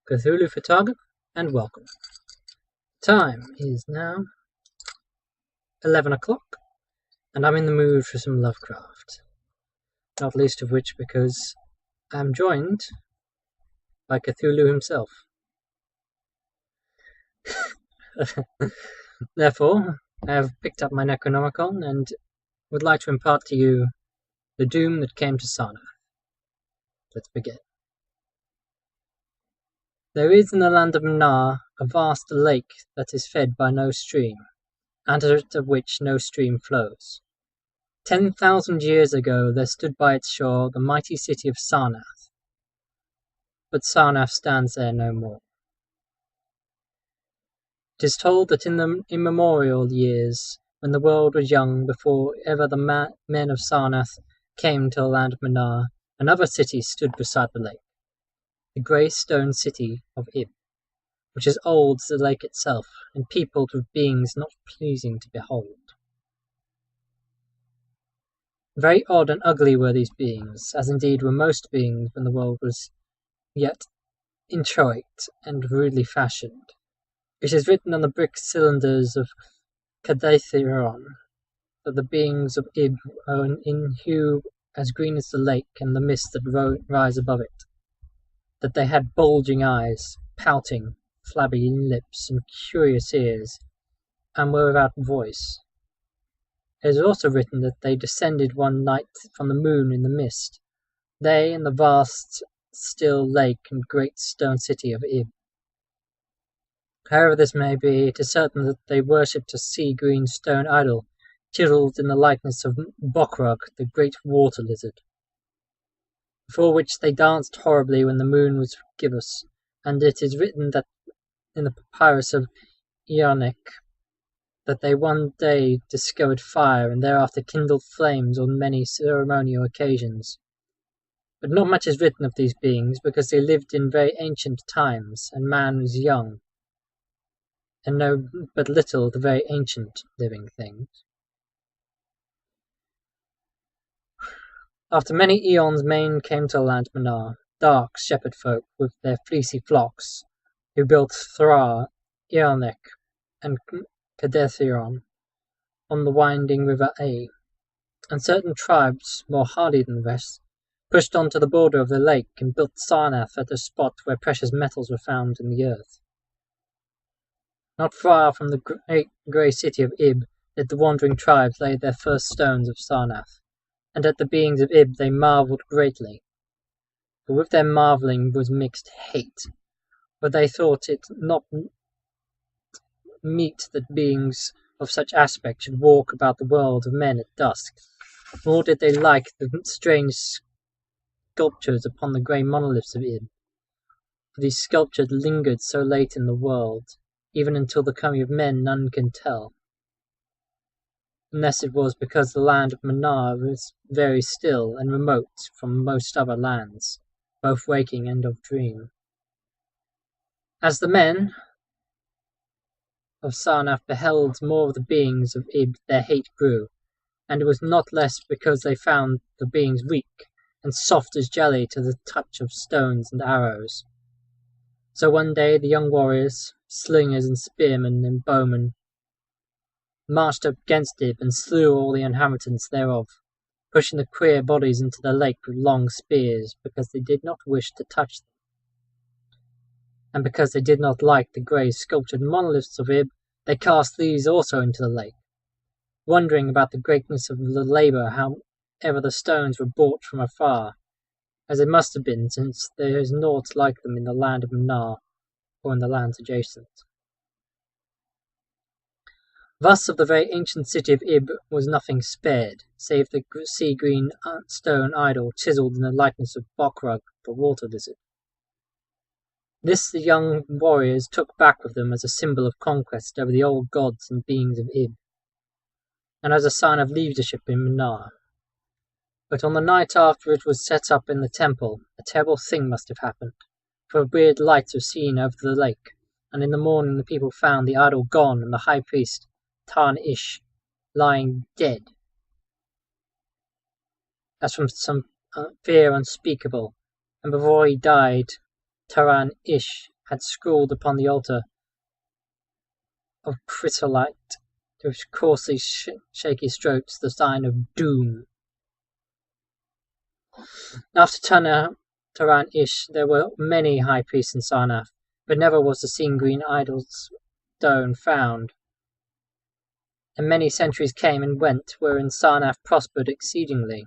Cthulhu photographer, and welcome. Time is now 11 o'clock, and I'm in the mood for some Lovecraft. Not least of which because I'm joined by Cthulhu himself. Therefore, I have picked up my Necronomicon and would like to impart to you the doom that came to Sarnath. Let's begin. There is in the land of Mnar a vast lake that is fed by no stream, and out of which no stream flows. 10,000 years ago there stood by its shore the mighty city of Sarnath, but Sarnath stands there no more. It is told that in the immemorial years, when the world was young, before ever the men of Sarnath came to the land of Mnar, another city stood beside the lake, the grey stone city of Ib, which is old as the lake itself, and peopled with beings not pleasing to behold. Very odd and ugly were these beings, as indeed were most beings when the world was yet inchoate and rudely fashioned. It is written on the brick cylinders of Cthulhu that the beings of Ib are in hue as green as the lake and the mist that rise above it, that they had bulging eyes, pouting, flabby lips, and curious ears, and were without voice. It is also written that they descended one night from the moon in the mist, they and the vast still lake and great stone city of Ib. However this may be, it is certain that they worshipped a sea-green stone idol, chiselled in the likeness of Bokrug, the great water lizard, before which they danced horribly when the moon was gibbous, and it is written that in the papyrus of Eonek that they one day discovered fire and thereafter kindled flames on many ceremonial occasions. But not much is written of these beings, because they lived in very ancient times, and man was young, and know but little of the very ancient living things. After many eons men came to the land of Mnar, dark shepherd folk with their fleecy flocks, who built Thra, Eonek, and Cthulhu on the winding river A, and certain tribes, more hardy than the rest, pushed on to the border of the lake and built Sarnath at a spot where precious metals were found in the earth. Not far from the great grey city of Ib did the wandering tribes lay their first stones of Sarnath, and at the beings of Ib they marvelled greatly. But with their marvelling was mixed hate, for they thought it not meet that beings of such aspect should walk about the world of men at dusk, nor did they like the strange sculptures upon the grey monoliths of Ib, for these sculptures lingered so late in the world, even until the coming of men none can tell, unless it was because the land of Mnar was very still and remote from most other lands, both waking and of dream. As the men of Sarnath beheld more of the beings of Ib, their hate grew, and it was not less because they found the beings weak and soft as jelly to the touch of stones and arrows. So one day the young warriors, slingers and spearmen and bowmen, marched up against Ib and slew all the inhabitants thereof, pushing the queer bodies into the lake with long spears, because they did not wish to touch them, and because they did not like the grey sculptured monoliths of Ib, they cast these also into the lake, wondering about the greatness of the labour however the stones were brought from afar, as it must have been, since there is naught like them in the land of Mnar, or in the lands adjacent. Thus of the very ancient city of Ib was nothing spared, save the sea-green stone idol chiselled in the likeness of Bokrug, the water lizard. This the young warriors took back with them as a symbol of conquest over the old gods and beings of Ib, and as a sign of leadership in Mnar. But on the night after it was set up in the temple, a terrible thing must have happened, for weird lights were seen over the lake, and in the morning the people found the idol gone and the high priest, Tarn-Ish, lying dead, as from some fear unspeakable, and before he died, Taran-Ish had scrawled upon the altar of chrysolite, with coarsely shaky strokes, the sign of doom. After Taran Ish, there were many high priests in Sarnath, but never was the seen green idol stone found. And many centuries came and went, wherein Sarnath prospered exceedingly,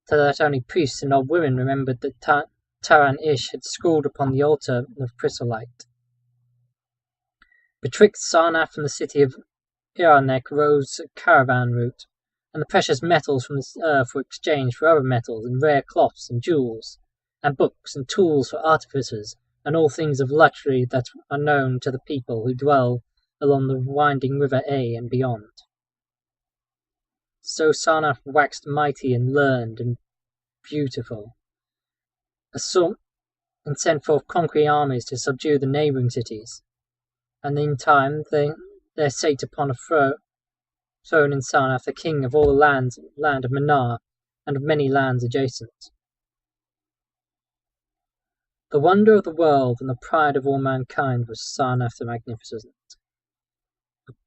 so that only priests and old women remembered that Taran Ish had scrawled upon the altar of chrysolite. Betwixt Sarnath and the city of Iranek rose a caravan route, and the precious metals from this earth were exchanged for other metals, and rare cloths, and jewels, and books, and tools for artificers, and all things of luxury that are known to the people who dwell along the winding river A and beyond. So Sarnath waxed mighty and learned and beautiful, and sent forth conquering armies to subdue the neighbouring cities. And in time there sate upon a throne in Sarnath the king of all the land of Manar, and of many lands adjacent. The wonder of the world and the pride of all mankind was Sarnath the Magnificent.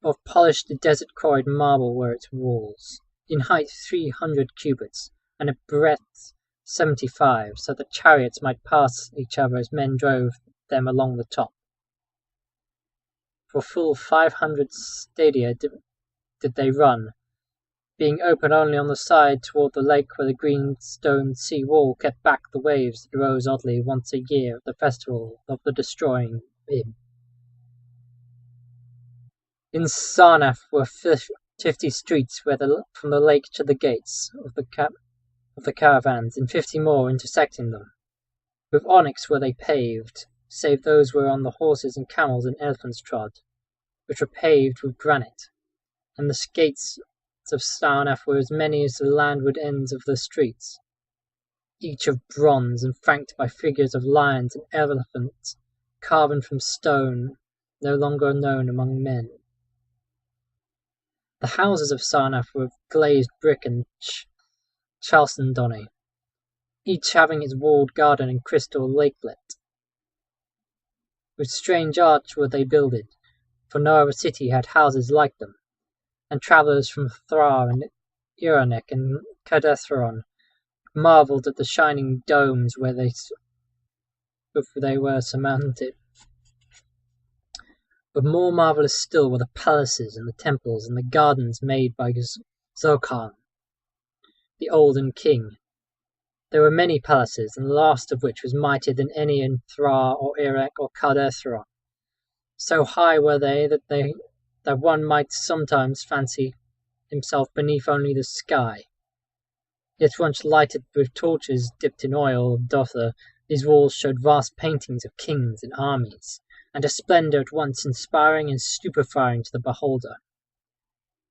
Of polished desert-quarried marble were its walls, in height 300 cubits, and in breadth 75, so that chariots might pass each other as men drove them along the top. For full 500 stadia did they run, being open only on the side toward the lake where the green stone sea wall kept back the waves that rose oddly once a year at the festival of the destroying Bib. In Sarnath were 50 streets from the lake to the gates of the caravans, and 50 more intersecting them. With onyx were they paved, save those whereon the horses and camels and elephants trod, which were paved with granite, and the gates of Sarnath were as many as the landward ends of the streets, each of bronze and flanked by figures of lions and elephants carven from stone no longer known among men. The houses of Sarnath were of glazed brick and chalcedony, each having its walled garden and crystal lakelet. With strange arch were they builded, for no other city had houses like them, and travellers from Thrar and Iranek and Kadethron marvelled at the shining domes where they were surmounted. But more marvellous still were the palaces and the temples and the gardens made by Zokhan, the olden king. There were many palaces, and the last of which was mightier than any in Thrar or Iraq or Kadethron. So high were they that one might sometimes fancy himself beneath only the sky. Yet once lighted with torches dipped in oil of Dotha, these walls showed vast paintings of kings and armies, and a splendour at once inspiring and stupefying to the beholder.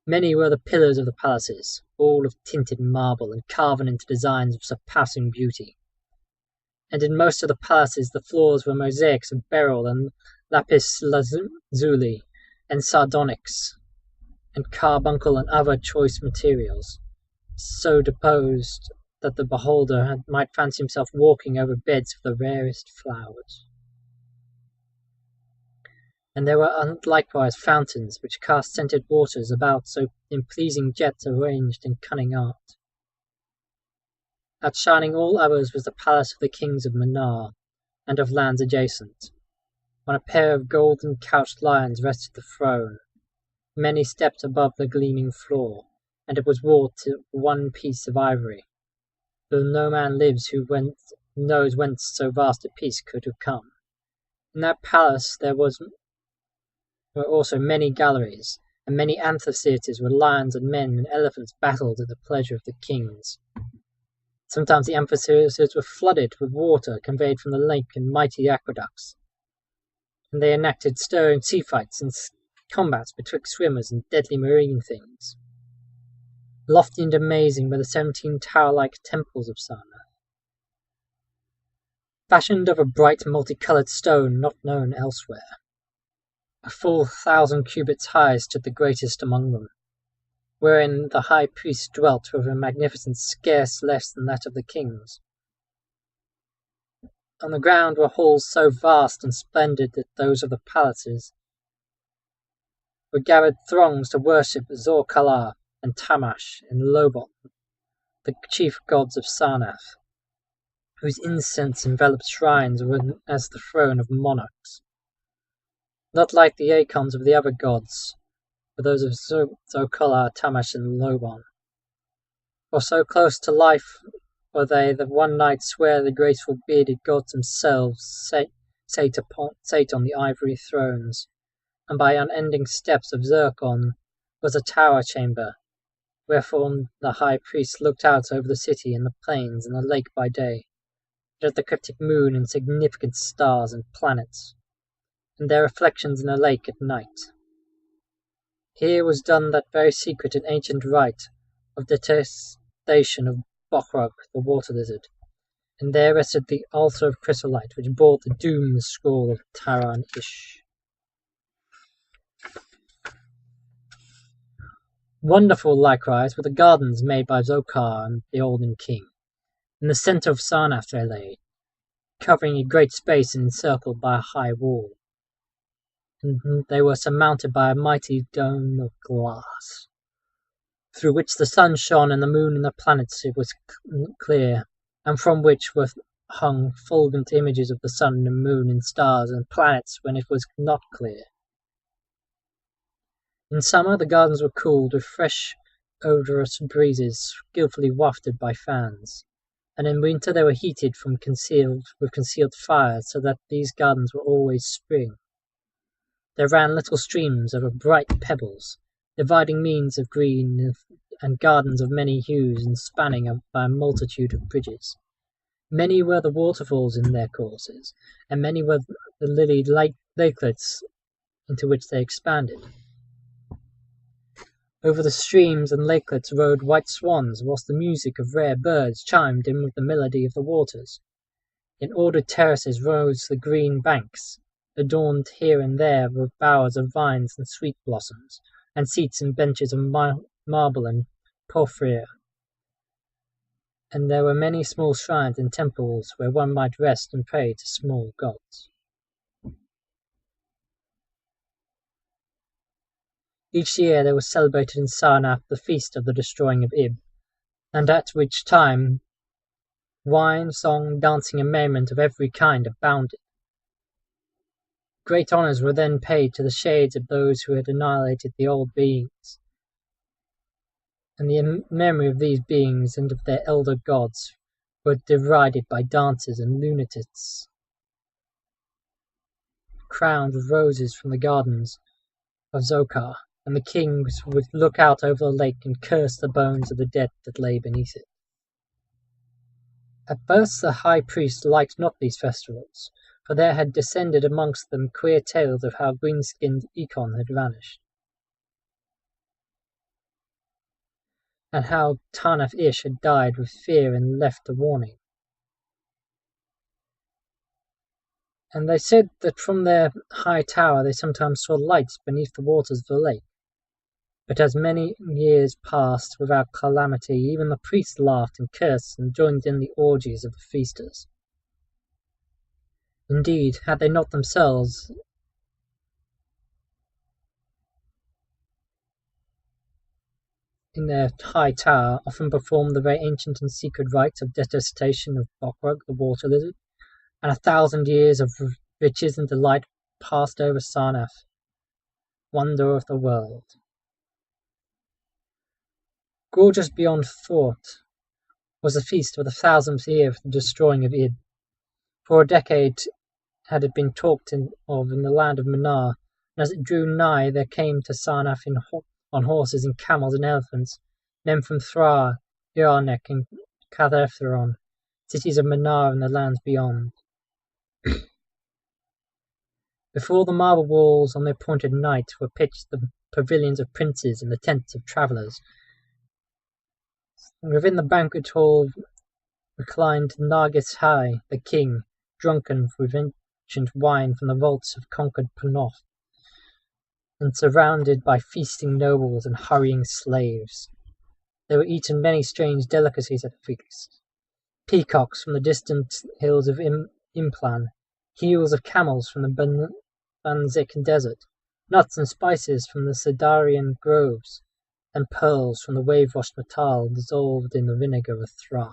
Many were the pillars of the palaces, all of tinted marble and carven into designs of surpassing beauty. And in most of the palaces the floors were mosaics of beryl and lapis lazuli and sardonyx, and carbuncle and other choice materials, so disposed that the beholder might fancy himself walking over beds of the rarest flowers. And there were likewise fountains which cast scented waters about so in pleasing jets arranged in cunning art. Outshining all others was the palace of the kings of Manar, and of lands adjacent. On a pair of golden couched lions rested the throne, many steps above the gleaming floor, and it was wrought to one piece of ivory, though no man lives who knows whence so vast a piece could have come. In that palace there were also many galleries, and many amphitheatres where lions and men and elephants battled at the pleasure of the kings. Sometimes the amphitheatres were flooded with water conveyed from the lake in mighty aqueducts, and they enacted stirring sea fights and combats betwixt swimmers and deadly marine things. Lofty and amazing were the 17 tower-like temples of Sarnath, fashioned of a bright multicoloured stone not known elsewhere. A full 1,000 cubits high stood the greatest among them, wherein the high priest dwelt with a magnificence scarce less than that of the kings. On the ground were halls so vast and splendid that those of the palaces were gathered throngs to worship Zor-Kala and Tamash and Lobot, the chief gods of Sarnath, whose incense enveloped shrines were as the throne of monarchs. Not like the icons of the other gods, but those of Zor-Kala, Tamash, and Lobon. For so close to life were they that one might swear the graceful bearded gods themselves sate on the ivory thrones, and by unending steps of zircon was a tower chamber, wherefrom the high priest looked out over the city and the plains and the lake by day, and at the cryptic moon and significant stars and planets, and their reflections in the lake at night. Here was done that very secret and ancient rite of detestation of Bokrug, the water lizard, and there rested the altar of chrysolite which bore the doom scroll of Taran Ish. Wonderful, likewise, were the gardens made by Zokar and the Olden King. In the centre of Sarnath they lay, covering a great space and encircled by a high wall, and they were surmounted by a mighty dome of glass, through which the sun shone and the moon and the planets it was clear, and from which were hung fulgent images of the sun and moon and stars and planets when it was not clear. In summer the gardens were cooled with fresh odorous breezes skilfully wafted by fans, and in winter they were heated with concealed fires, so that these gardens were always spring. There ran little streams of bright pebbles, dividing means of green and gardens of many hues, and spanning by a multitude of bridges. Many were the waterfalls in their courses, and many were the lilied lakelets into which they expanded. Over the streams and lakelets rode white swans, whilst the music of rare birds chimed in with the melody of the waters. In ordered terraces rose the green banks, adorned here and there with bowers of vines and sweet blossoms, and seats and benches of marble and porphyry. And there were many small shrines and temples where one might rest and pray to small gods. Each year there was celebrated in Sarnath the feast of the destroying of Ib, and at which time wine, song, dancing, and merriment of every kind abounded. Great honours were then paid to the shades of those who had annihilated the old beings, and the memory of these beings and of their elder gods were derided by dancers and lunatics, crowned with roses from the gardens of Zokar, and the kings would look out over the lake and curse the bones of the dead that lay beneath it. At first the high priest liked not these festivals, for there had descended amongst them queer tales of how green-skinned Ekon had vanished, and how Tarnath Ish had died with fear and left a warning. And they said that from their high tower they sometimes saw lights beneath the waters of the lake. But as many years passed without calamity, even the priests laughed and cursed and joined in the orgies of the feasters. Indeed, had they not themselves in their high tower often performed the very ancient and secret rites of detestation of Bokrug, the water lizard, and 1,000 years of riches and delight passed over Sarnath, wonder of the world. Gorgeous beyond thought was the feast of the 1,000th year of the destroying of Id. For a decade had it been talked of in the land of Manar, and as it drew nigh there came to Sarnath on horses and camels and elephants men from Thra, Irarnek, and Cathertheron, cities of Manar and the lands beyond. Before the marble walls on the appointed night were pitched the pavilions of princes and the tents of travellers. And within the banquet hall reclined Nargis Hai, the king, drunken with ancient wine from the vaults of conquered Panoth, and surrounded by feasting nobles and hurrying slaves. There were eaten many strange delicacies at the feast. Peacocks from the distant hills of Implan, heels of camels from the Banzik desert, nuts and spices from the Sidarian groves, and pearls from the wave-washed metal dissolved in the vinegar of Thra.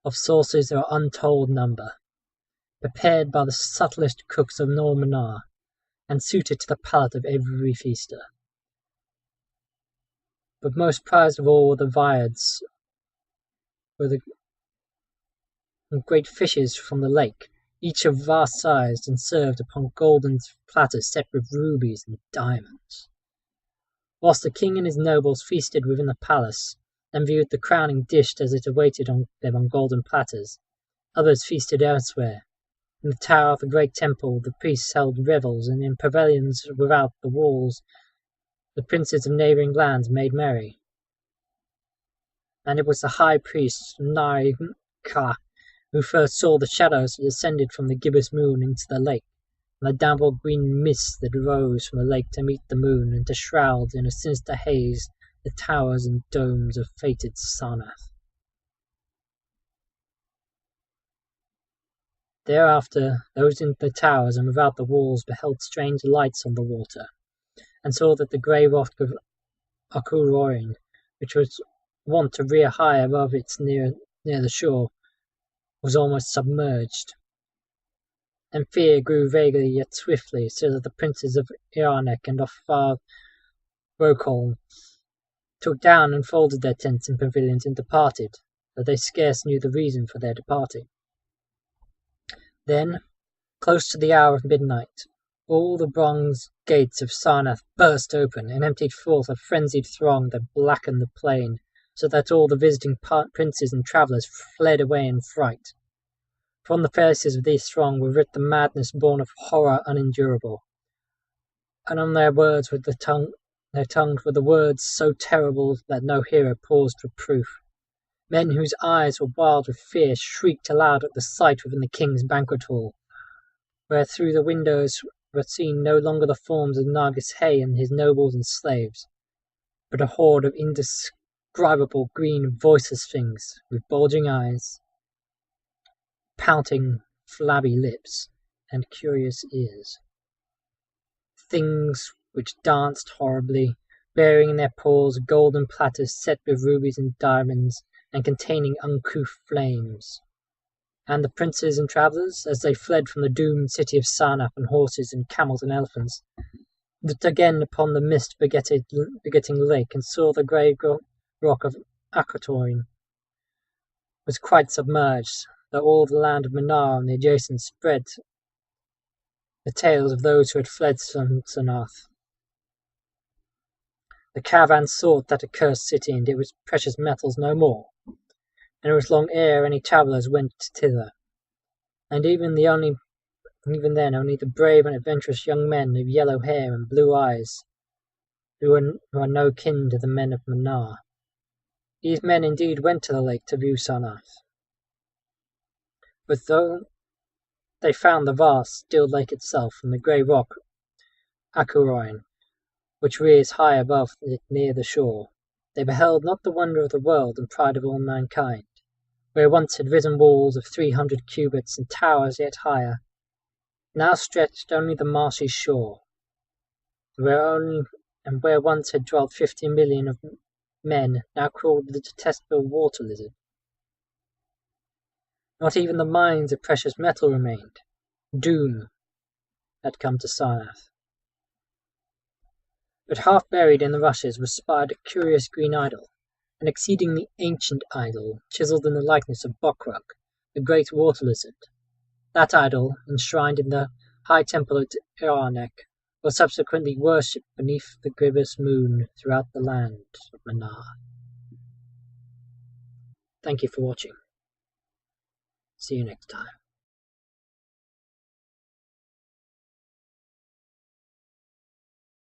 Of sauces there are untold number, prepared by the subtlest cooks of Normanar, and suited to the palate of every feaster. But most prized of all were the viands, were the great fishes from the lake, each of vast size, and served upon golden platters set with rubies and diamonds. Whilst the king and his nobles feasted within the palace, and viewed the crowning dish as it awaited them on golden platters, others feasted elsewhere. In the tower of the great temple the priests held revels, and in pavilions without the walls the princes of neighbouring lands made merry. And it was the high priest Nai-Ka who first saw the shadows that descended from the gibbous moon into the lake, and the dampled green mists that rose from the lake to meet the moon, and to shroud in a sinister haze the towers and domes of fated Sarnath. Thereafter those in the towers and without the walls beheld strange lights on the water, and saw that the grey rock of Akuroin, which was wont to rear high above its near the shore, was almost submerged. And fear grew vaguely yet swiftly, so that the princes of Iranek and of far Rokholm took down and folded their tents and pavilions and departed, though they scarce knew the reason for their departing. Then, close to the hour of midnight, all the bronze gates of Sarnath burst open, and emptied forth a frenzied throng that blackened the plain, so that all the visiting princes and travellers fled away in fright. From the faces of this throng were writ the madness born of horror unendurable, and on their tongues were the words so terrible that no hearer paused for proof. Men whose eyes were wild with fear shrieked aloud at the sight within the king's banquet hall, where through the windows were seen no longer the forms of Nargis Hay and his nobles and slaves, but a horde of indescribable green voiceless things with bulging eyes, pouting flabby lips, and curious ears. Things which danced horribly, bearing in their paws golden platters set with rubies and diamonds, and containing uncouth flames. And the princes and travellers, as they fled from the doomed city of Sarnath on horses and camels and elephants, looked again upon the mist-begetting lake, and saw the grey rock of Akatoin was quite submerged, though all the land of Manar and the adjacent spread the tales of those who had fled from Sarnath. The caravan sought that accursed city, and it was precious metals no more, and it was long ere any travellers went thither, and even then only the brave and adventurous young men of yellow hair and blue eyes, who are no kin to the men of Manar. These men indeed went to the lake to view Sarnath, but though they found the vast, still lake itself, and the grey rock Akuroin, which rears high above it near the shore, they beheld not the wonder of the world and pride of all mankind, where once had risen walls of 300 cubits and towers yet higher. Now stretched only the marshy shore, where once had dwelt 50 million of men, now crawled the detestable water lizard. Not even the mines of precious metal remained. Doom had come to Sarnath. But half buried in the rushes was spied a curious green idol, an exceedingly ancient idol, chiselled in the likeness of Bokrug, the great water lizard. That idol, enshrined in the high temple at Iranek, was subsequently worshipped beneath the gibbous moon throughout the land of Manar. Thank you for watching. See you next time.